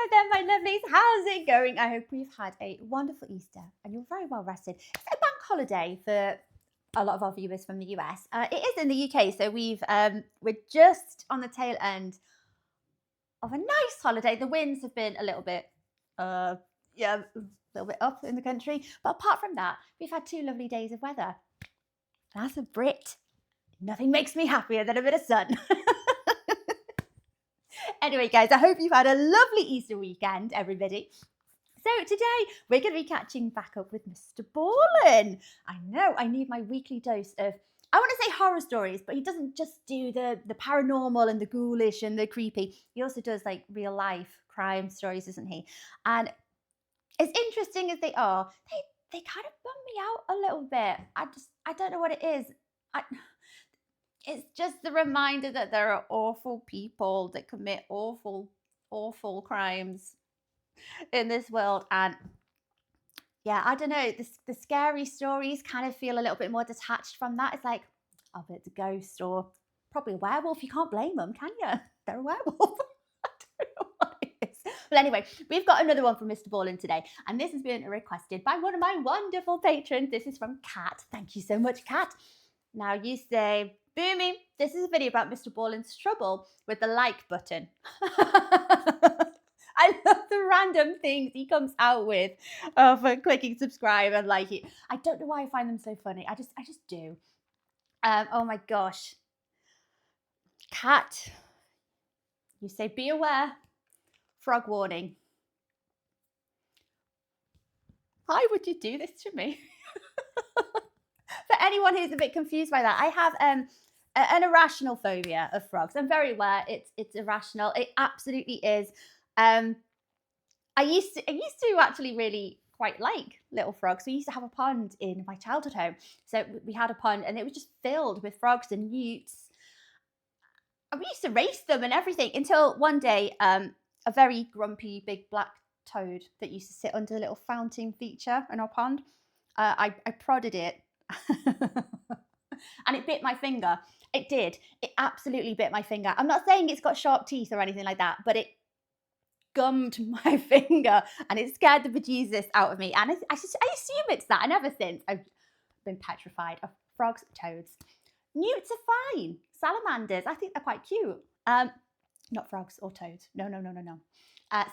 Hello there, my lovelies. How's it going? I hope we've had a wonderful Easter and you're very well rested. It's a bank holiday for a lot of our viewers from the US. It is in the UK, so we're just on the tail end of a nice holiday. The winds have been a little bit, a little bit up in the country, but apart from that, we've had 2 lovely days of weather. As a Brit, nothing makes me happier than a bit of sun. Anyway, guys, I hope you've had a lovely Easter weekend, everybody. So today we're going to be catching back up with Mr. Ballin. I know I need my weekly dose of, I want to say horror stories, but he doesn't just do the paranormal and the ghoulish and the creepy. He also does like real life crime stories, doesn't he? And as interesting as they are, they kind of bum me out a little bit. I don't know what it is. It's just the reminder that there are awful people that commit awful, awful crimes in this world. And yeah, I don't know, the scary stories kind of feel a little bit more detached from that. It's like, oh, but it's a ghost or probably a werewolf. You can't blame them, can you? They're a werewolf. I don't know what it is. But anyway, we've got another one from Mr. Ballin today. And this has been requested by one of my wonderful patrons. This is from Kat. Thank you so much, Kat. Now you say, Boomy, this is a video about Mr. Ballin's trouble with the like button. I love the random things he comes out with for clicking subscribe and like it. I don't know why I find them so funny. I just do. Oh my gosh. Kat, you say, be aware, frog warning. Why would you do this to me? For anyone who's a bit confused by that, I have an irrational phobia of frogs. I'm very aware it's irrational. It absolutely is. I used to actually really quite like little frogs. We used to have a pond in my childhood home. So we had a pond and it was just filled with frogs and newts. And we used to race them and everything until one day, a very grumpy big black toad that used to sit under the little fountain feature in our pond, I prodded it. And it bit my finger. It did. It absolutely bit my finger. I'm not saying it's got sharp teeth or anything like that, but it gummed my finger and it scared the bejesus out of me. And I assume it's that. And ever since, I've been petrified of frogs and toads. Newts are fine. Salamanders, I think they're quite cute. Not frogs or toads. No.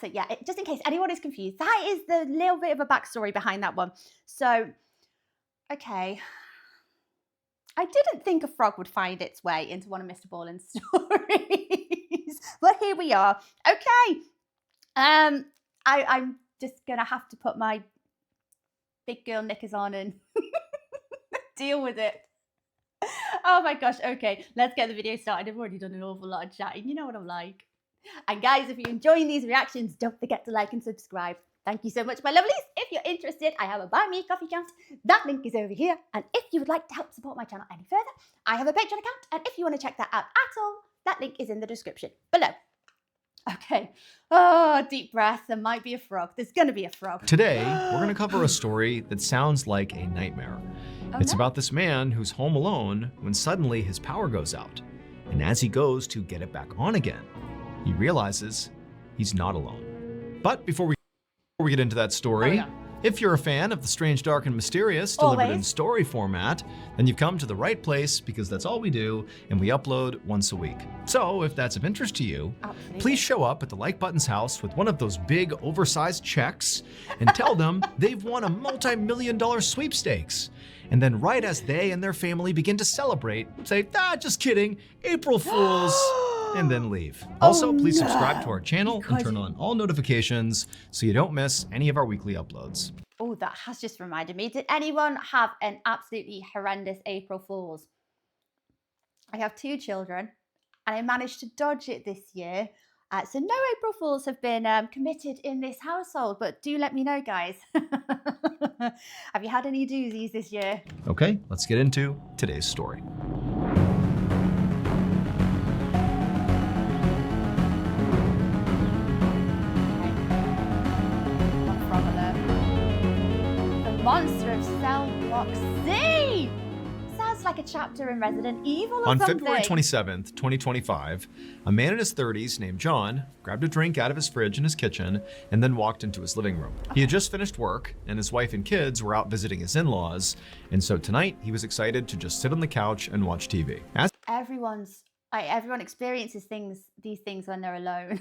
So yeah, just in case anyone is confused, that is the little bit of a backstory behind that one. So, okay. I didn't think a frog would find its way into one of Mr. Ballin's stories, but here we are. Okay, I'm just gonna have to put my big girl knickers on and deal with it. Oh my gosh, okay, let's get the video started. I've already done an awful lot of chatting, you know what I'm like. And guys, if you're enjoying these reactions, don't forget to like and subscribe. Thank you so much, my lovelies. If you're interested, I have a Buy Me Coffee account. That link is over here. And if you would like to help support my channel any further, I have a Patreon account. And if you want to check that out at all, that link is in the description below. Okay. Oh, deep breath. There might be a frog. There's going to be a frog. Today, we're going to cover a story that sounds like a nightmare. It's about this man who's home alone when suddenly his power goes out. And as he goes to get it back on again, he realizes he's not alone. But before we get into that story, if you're a fan of the strange, dark, and mysterious delivered in story format, then you've come to the right place because that's all we do, and we upload once a week. So if that's of interest to you, please show up at the Like Button's house with one of those big, oversized checks and tell them they've won a multi-million-dollar sweepstakes. And then right as they and their family begin to celebrate, say, just kidding, April Fools, and then leave. Also, please subscribe to our channel and turn on all notifications so you don't miss any of our weekly uploads. Oh, that has just reminded me. Did anyone have an absolutely horrendous April Fool's? I have 2 children and I managed to dodge it this year. So no April Fools have been committed in this household, but do let me know, guys. Have you had any doozies this year? Okay, let's get into today's story. Frog alert. The monster of Cellblock C! Sounds like a chapter in Resident Evil or On something. February 27th, 2025, a man in his 30s named John grabbed a drink out of his fridge in his kitchen and then walked into his living room. He had just finished work, and his wife and kids were out visiting his in-laws, and so tonight he was excited to just sit on the couch and watch TV. Everyone experiences these things when they're alone.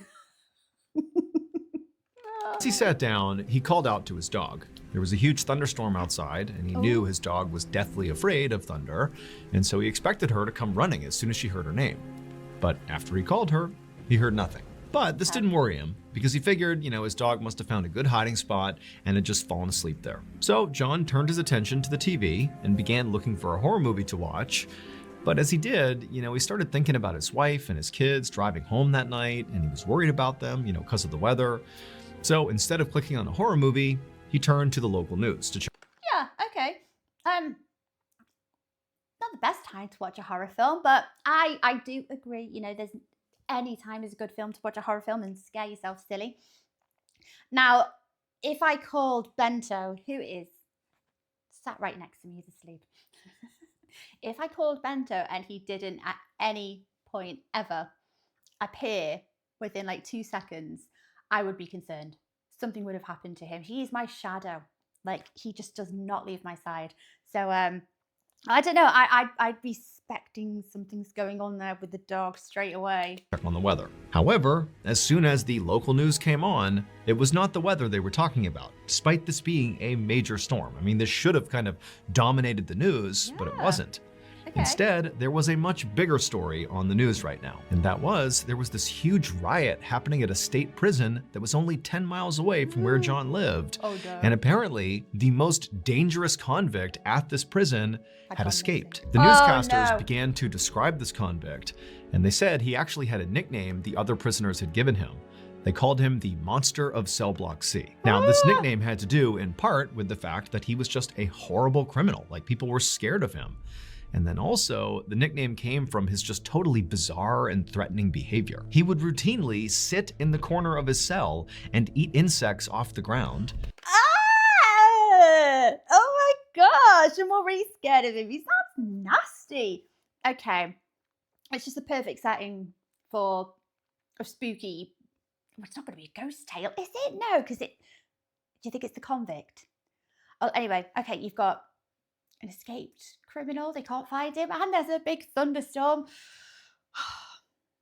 As he sat down, he called out to his dog. There was a huge thunderstorm outside, and he knew his dog was deathly afraid of thunder, and so he expected her to come running as soon as she heard her name. But after he called her, he heard nothing. But this didn't worry him, because he figured, his dog must have found a good hiding spot and had just fallen asleep there. So John turned his attention to the TV and began looking for a horror movie to watch. But as he did, he started thinking about his wife and his kids driving home that night, and he was worried about them, because of the weather. So instead of clicking on a horror movie, he turned to the local news to check. Yeah, okay. Not the best time to watch a horror film, but I do agree, there's any time is a good film to watch a horror film and scare yourself silly. Now, if I called Bento, who is sat right next to me, he's asleep. If I called Bento and he didn't at any point ever appear within like 2 seconds, I would be concerned. Something would have happened to him. He is my shadow. Like, he just does not leave my side. So I don't know. I'd be suspecting something's going on there with the dog straight away. On the weather. However, as soon as the local news came on, it was not the weather they were talking about, despite this being a major storm. I mean, this should have kind of dominated the news, but it wasn't. Okay. Instead, there was a much bigger story on the news right now, and that was there was this huge riot happening at a state prison that was only 10 miles away from where John lived. Oh, duh. And apparently, the most dangerous convict at this prison had escaped. The Oh, newscasters no. began to describe this convict, and they said he actually had a nickname the other prisoners had given him. They called him the Monster of Cellblock C. Now, this nickname had to do in part with the fact that he was just a horrible criminal, like people were scared of him. And then also, the nickname came from his just totally bizarre and threatening behavior. He would routinely sit in the corner of his cell and eat insects off the ground. Ah! Oh my gosh, I'm already scared of him. He sounds nasty. Okay, it's just the perfect setting for a spooky. Well, it's not going to be a ghost tale, is it? No, because it. Do you think it's the convict? Oh, anyway, okay, you've got an escaped criminal. They can't find him, and there's a big thunderstorm.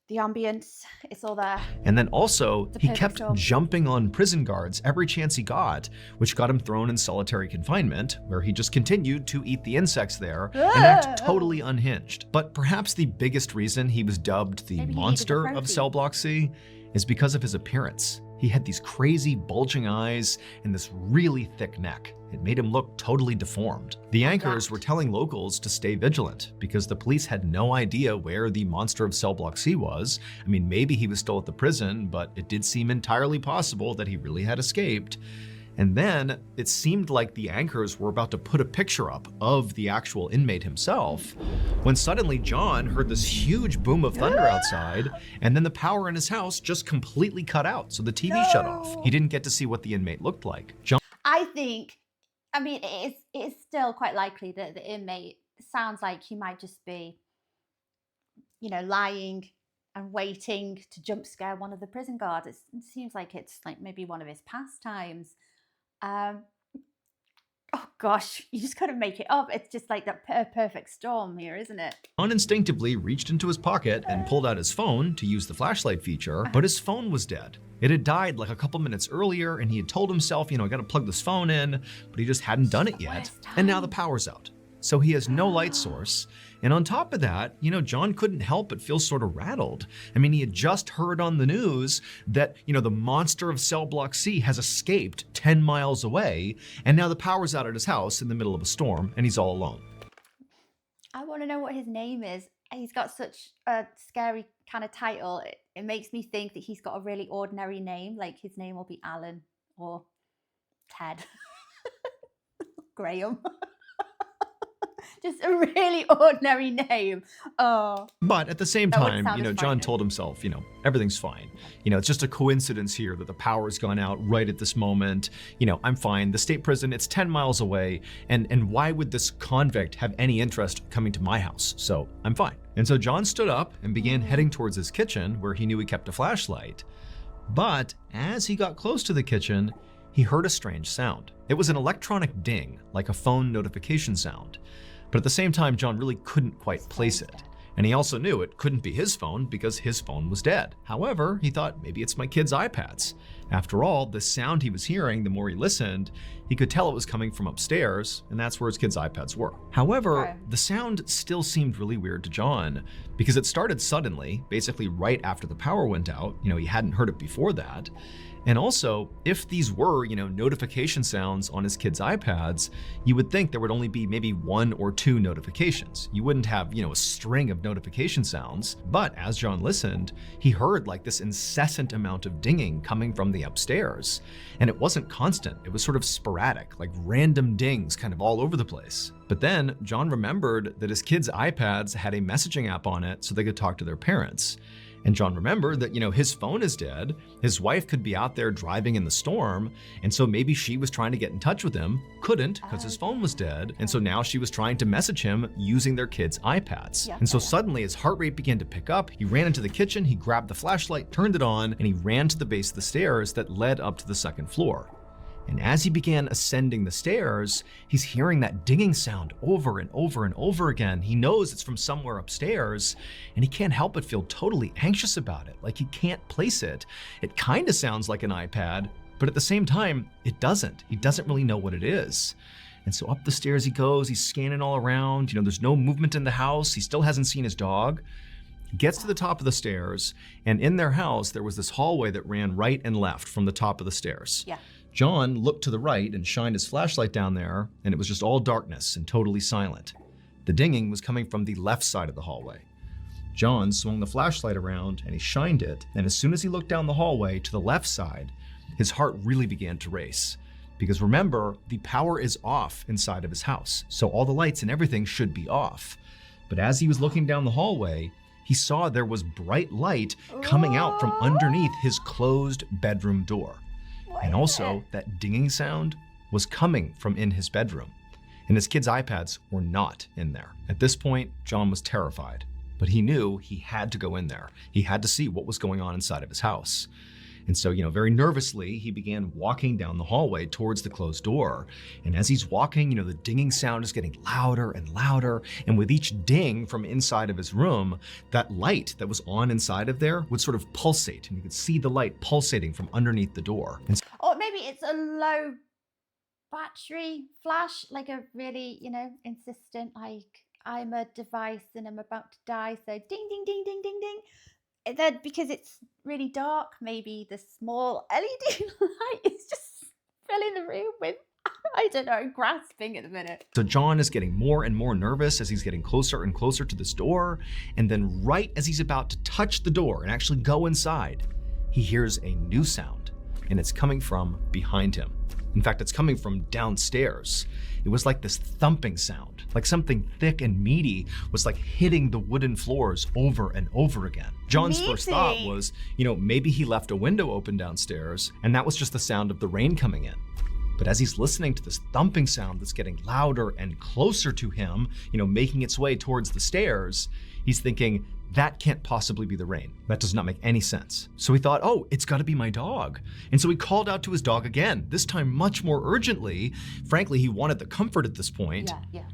The ambience, it's all there. And then also, he perfect kept storm. jumping on prison guards every chance he got, which got him thrown in solitary confinement, where he just continued to eat the insects there and act totally unhinged. But perhaps the biggest reason he was dubbed the Maybe he needed the Monster of protein. Cellblock C is because of his appearance. He had these crazy bulging eyes and this really thick neck. It made him look totally deformed. The anchors were telling locals to stay vigilant because the police had no idea where the Monster of Cellblock C was. I mean, maybe he was still at the prison, but it did seem entirely possible that he really had escaped. And then it seemed like the anchors were about to put a picture up of the actual inmate himself when suddenly John heard this huge boom of thunder outside, and then the power in his house just completely cut out, so the TV shut off. He didn't get to see what the inmate looked like. John I mean, it is still quite likely that the inmate sounds like he might just be, lying and waiting to jump scare one of the prison guards. It seems like it's like maybe one of his pastimes. Oh gosh, you just couldn't make it up. It's just like that perfect storm here, isn't it? instinctively reached into his pocket and pulled out his phone to use the flashlight feature, but his phone was dead. It had died like a couple minutes earlier, and he had told himself, I gotta plug this phone in, but he just hadn't done it yet. And now the power's out. So he has no light source. And on top of that, John couldn't help but feel sort of rattled. I mean, he had just heard on the news that, the Monster of Cellblock C has escaped 10 miles away, and now the power's out at his house in the middle of a storm, and he's all alone. I want to know what his name is. He's got such a scary kind of title. It makes me think that he's got a really ordinary name, like his name will be Alan or Ted. Graham. Just a really ordinary name. Oh, But at the same that would time, sound as John frightening. told himself, everything's fine. It's just a coincidence here that the power's gone out right at this moment. I'm fine. The state prison, it's 10 miles away. And why would this convict have any interest coming to my house? So I'm fine. And so John stood up and began heading towards his kitchen where he knew he kept a flashlight. But as he got close to the kitchen, he heard a strange sound. It was an electronic ding, like a phone notification sound. But at the same time, John really couldn't quite place it. And he also knew it couldn't be his phone because his phone was dead. However, he thought maybe it's my kids' iPads. After all, the sound he was hearing, the more he listened, he could tell it was coming from upstairs, and that's where his kids' iPads were. However, the sound still seemed really weird to John because it started suddenly, basically right after the power went out. He hadn't heard it before that. And also, if these were, notification sounds on his kids' iPads, you would think there would only be maybe 1 or 2 notifications. You wouldn't have, a string of notification sounds. But as John listened, he heard like this incessant amount of dinging coming from the upstairs. And it wasn't constant. It was sort of sporadic, like random dings kind of all over the place. But then John remembered that his kids' iPads had a messaging app on it so they could talk to their parents. And John remembered that, his phone is dead, his wife could be out there driving in the storm, and so maybe she was trying to get in touch with him, couldn't because his phone was dead, and so now she was trying to message him using their kids' iPads. And so suddenly his heart rate began to pick up, he ran into the kitchen, he grabbed the flashlight, turned it on, and he ran to the base of the stairs that led up to the second floor. And as he began ascending the stairs, he's hearing that dinging sound over and over and over again. He knows it's from somewhere upstairs, and he can't help but feel totally anxious about it, like he can't place it. It kind of sounds like an iPad, but at the same time, it doesn't. He doesn't really know what it is. And so up the stairs he goes, he's scanning all around. There's no movement in the house. He still hasn't seen his dog. He gets to the top of the stairs, and in their house, there was this hallway that ran right and left from the top of the stairs. John looked to the right and shined his flashlight down there, and it was just all darkness and totally silent. The dinging was coming from the left side of the hallway. John swung the flashlight around and he shined it, and as soon as he looked down the hallway to the left side, his heart really began to race. Because remember, the power is off inside of his house, so all the lights and everything should be off. But as he was looking down the hallway, he saw there was bright light coming out from underneath his closed bedroom door. And also, that dinging sound was coming from in his bedroom, and his kids' iPads were not in there. At this point, John was terrified, but he knew he had to go in there. He had to see what was going on inside of his house. And so, very nervously, he began walking down the hallway towards the closed door. And as he's walking, the dinging sound is getting louder and louder. And with each ding from inside of his room, that light that was on inside of there would sort of pulsate. And you could see the light pulsating from underneath the door. And Or maybe it's a low battery flash, like a really, insistent, like, I'm a device and I'm about to die, so ding, ding, ding, ding, ding, ding. Then because it's really dark, maybe the small LED light is just filling the room with, I don't know, grasping at the minute. So John is getting more and more nervous as he's getting closer and closer to this door. And then right as he's about to touch the door and actually go inside, he hears a new sound, and it's coming from behind him. In fact, it's coming from downstairs. It was like this thumping sound, like something thick and meaty was like hitting the wooden floors over and over again. John's first thought was, maybe he left a window open downstairs, and that was just the sound of the rain coming in. But as he's listening to this thumping sound that's getting louder and closer to him, making its way towards the stairs, he's thinking, that can't possibly be the rain. That does not make any sense. So he thought, oh, it's gotta be my dog. And so he called out to his dog again, this time much more urgently. Frankly, he wanted the comfort at this point. Yeah.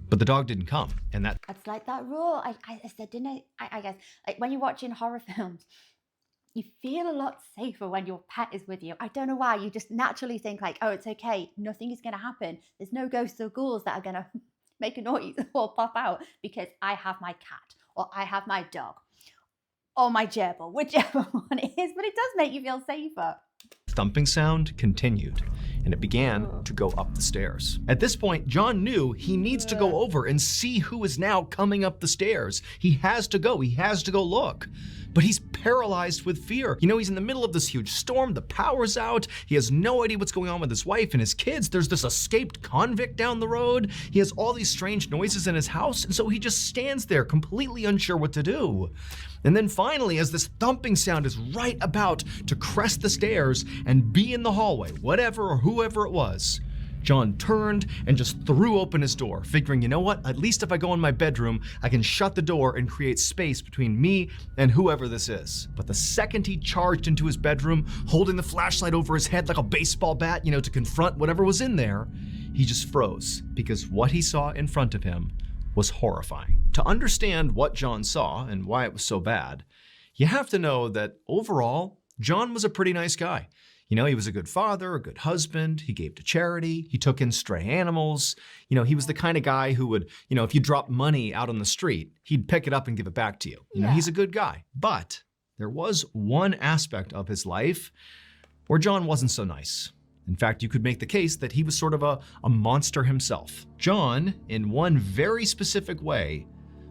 But the dog didn't come, and that... It's like that rule I said, didn't I guess, like when you're watching horror films, you feel a lot safer when your pet is with you. I don't know why, you just naturally think like, oh, it's okay, nothing is gonna happen. There's no ghosts or ghouls that are gonna make a noise or pop out because I have my cat, or I have my dog, or my gerbil, whichever one it is, but it does make you feel safer. Thumping sound continued, and it began to go up the stairs. At this point, John knew he needs to go over and see who is now coming up the stairs. He has to go look. but he's paralyzed with fear. He's in the middle of this huge storm, the power's out, he has no idea what's going on with his wife and his kids, there's this escaped convict down the road, he has all these strange noises in his house, and so he just stands there completely unsure what to do. And then finally, as this thumping sound is right about to crest the stairs and be in the hallway, whatever or whoever it was, John turned and just threw open his door, figuring, you know what, at least if I go in my bedroom, I can shut the door and create space between me and whoever this is. But the second he charged into his bedroom, holding the flashlight over his head like a baseball bat, to confront whatever was in there, he just froze, because what he saw in front of him was horrifying. To understand what John saw and why it was so bad, you have to know that overall, John was a pretty nice guy. He was a good father, a good husband, he gave to charity, he took in stray animals. He was the kind of guy who would, if you dropped money out on the street, he'd pick it up and give it back to you. He's a good guy. But there was one aspect of his life where John wasn't so nice. In fact, you could make the case that he was sort of a monster himself. John, in one very specific way,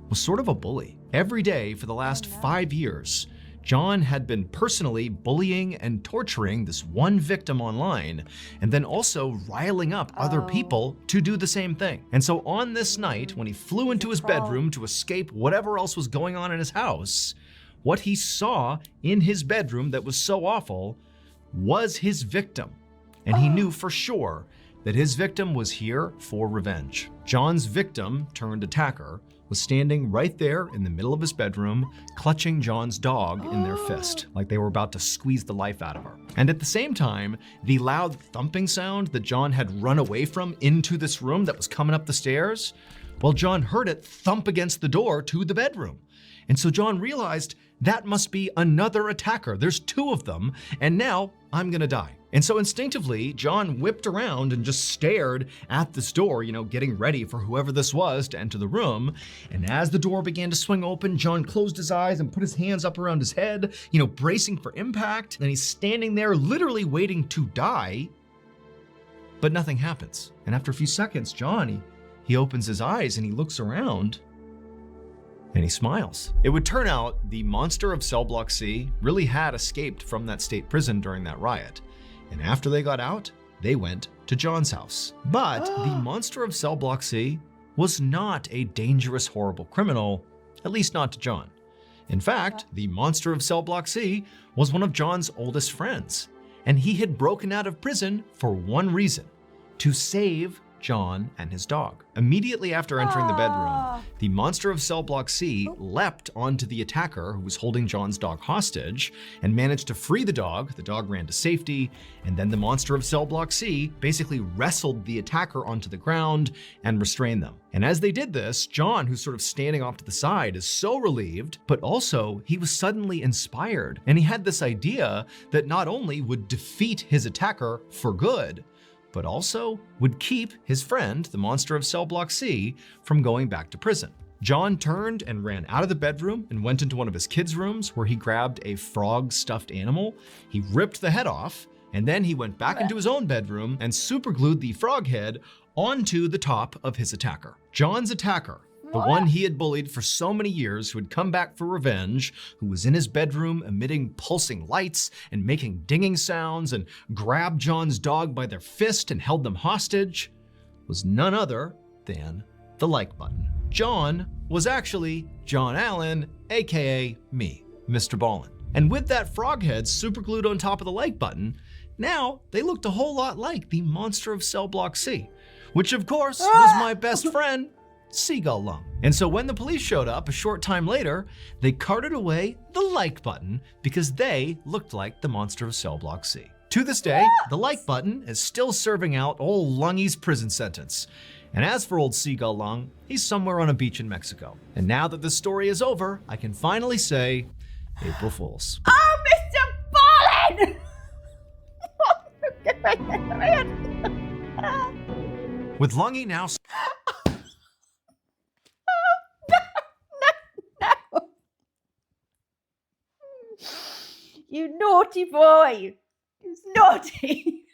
was sort of a bully. Every day for the last 5 years, John had been personally bullying and torturing this one victim online, and then also riling up other people to do the same thing. And so on this night, when he flew into his bedroom to escape whatever else was going on in his house, what he saw in his bedroom that was so awful was his victim. And he knew for sure that his victim was here for revenge. John's victim turned attacker was standing right there in the middle of his bedroom, clutching John's dog in their fist, like they were about to squeeze the life out of her. And at the same time, the loud thumping sound that John had run away from into this room that was coming up the stairs, well, John heard it thump against the door to the bedroom. And so John realized that must be another attacker. There's 2 of them, and now I'm gonna die. And so instinctively, John whipped around and just stared at this door, getting ready for whoever this was to enter the room. And as the door began to swing open, John closed his eyes and put his hands up around his head, bracing for impact. And he's standing there literally waiting to die, but nothing happens. And after a few seconds, John, he opens his eyes and he looks around and he smiles. It would turn out the monster of Cellblock C really had escaped from that state prison during that riot. And after they got out, they went to John's house. But the monster of Cellblock C was not a dangerous, horrible criminal, at least not to John. In fact, the monster of Cellblock C was one of John's oldest friends, and he had broken out of prison for one reason: to save John and his dog. Immediately after entering the bedroom, the monster of Cellblock C leapt onto the attacker who was holding John's dog hostage and managed to free the dog. The dog ran to safety, and then the monster of Cellblock C basically wrestled the attacker onto the ground and restrained them. And as they did this, John, who's sort of standing off to the side, is so relieved, but also he was suddenly inspired. And he had this idea that not only would defeat his attacker for good, but also would keep his friend, the monster of Cellblock C, from going back to prison. John turned and ran out of the bedroom and went into one of his kids' rooms where he grabbed a frog stuffed animal. He ripped the head off, and then he went back into his own bedroom and superglued the frog head onto the top of his attacker. John's attacker, the one he had bullied for so many years, who had come back for revenge, who was in his bedroom emitting pulsing lights and making dinging sounds and grabbed John's dog by their fist and held them hostage, was none other than the like button. John was actually John Allen, aka me, Mr. Ballin. And with that frog head superglued on top of the like button, now they looked a whole lot like the monster of Cellblock C, which of course was my best friend, Seagull Lung. And so when the police showed up a short time later, they carted away the like button because they looked like the monster of Cellblock C. To this day, the like button is still serving out old Lungy's prison sentence. And as for old Seagull Lung, he's somewhere on a beach in Mexico. And now that this story is over, I can finally say, April Fools. Oh, Mr. Ballin! With Lungy now... No. You naughty boy. He's naughty.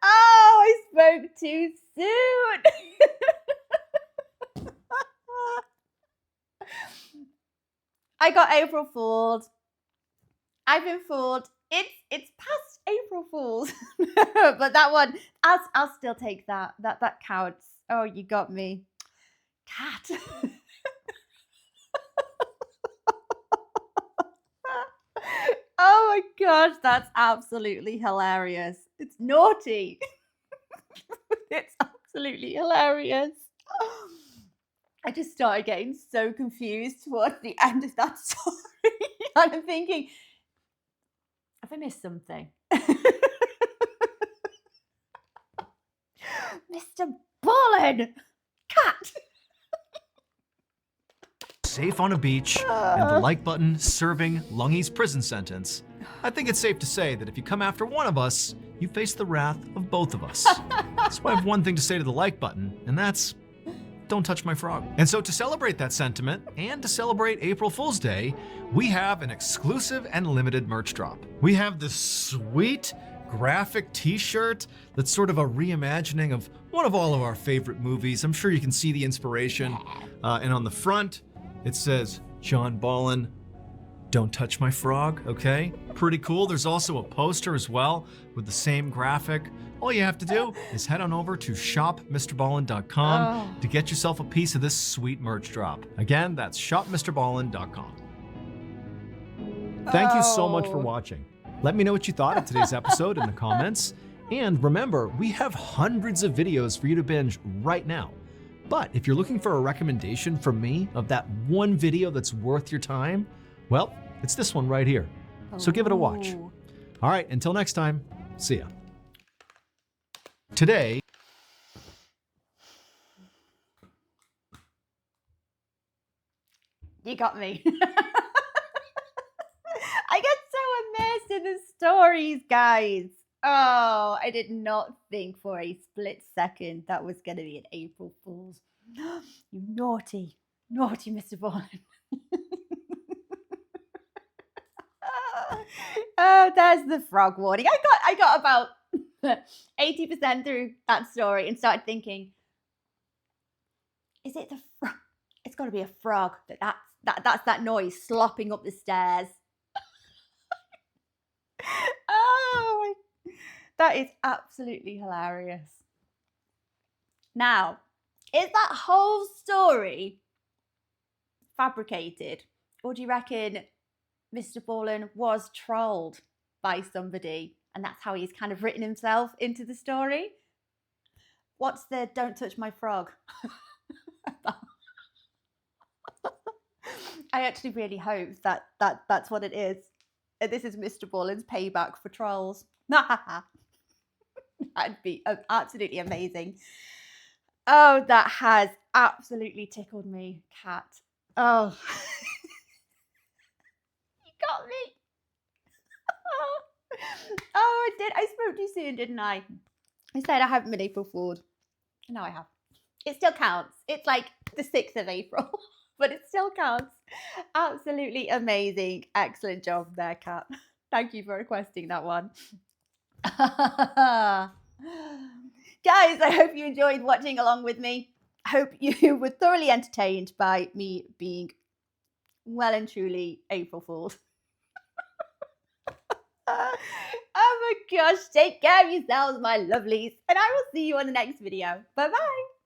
Oh, I spoke too soon. I got April Fooled. I've been fooled. It's past April Fools, but that one, I'll still take that. That counts. Oh, you got me, cat. Oh my gosh, that's absolutely hilarious. It's naughty. It's absolutely hilarious. I just started getting so confused towards the end of that story. And I'm thinking, have I missed something? Mr. Ballin! Cat! Safe on a beach, and the like button serving Lungy's prison sentence, I think it's safe to say that if you come after one of us, you face the wrath of both of us. So I have one thing to say to the like button, and that's, don't touch my frog. And so to celebrate that sentiment, and to celebrate April Fool's Day, we have an exclusive and limited merch drop. We have this sweet graphic t-shirt that's sort of a reimagining of one of all of our favorite movies. I'm sure you can see the inspiration. And on the front, it says, John Ballin, don't touch my frog, okay? Pretty cool. There's also a poster as well with the same graphic. All you have to do is head on over to shopmrballin.com to get yourself a piece of this sweet merch drop. Again, that's shopmrballin.com. Thank you so much for watching. Let me know what you thought of today's episode in the comments. And remember, we have hundreds of videos for you to binge right now. But if you're looking for a recommendation from me of that one video that's worth your time, well, it's this one right here. So give it a watch. All right, until next time, see ya. Today, You got me. I get so immersed in the stories, guys. Oh, I did not think for a split second that was going to be an April Fool's. You naughty, naughty Mr. Ballin. Oh, there's the frog warning. I got about 80% through that story and started thinking, is it the frog? It's got to be a frog. That's that noise slopping up the stairs. Oh, that is absolutely hilarious. Now, is that whole story fabricated, or do you reckon Mr. Ballin was trolled by somebody and that's how he's kind of written himself into the story? What's the don't touch my frog? I actually really hope that's what it is. This is Mr. Ballin's payback for trolls. That'd be absolutely amazing. Oh, that has absolutely tickled me, cat. Oh. You got me. Oh, I did. I spoke too soon, didn't I? I said I haven't been April Fooled. No, I have. It still counts. It's like the 6th of April, but it still counts. Absolutely amazing. Excellent job there, Kat. Thank you for requesting that one. Guys, I hope you enjoyed watching along with me. I hope you were thoroughly entertained by me being well and truly April Fooled. Oh my gosh, take care of yourselves, my lovelies, and I will see you on the next video. Bye-bye.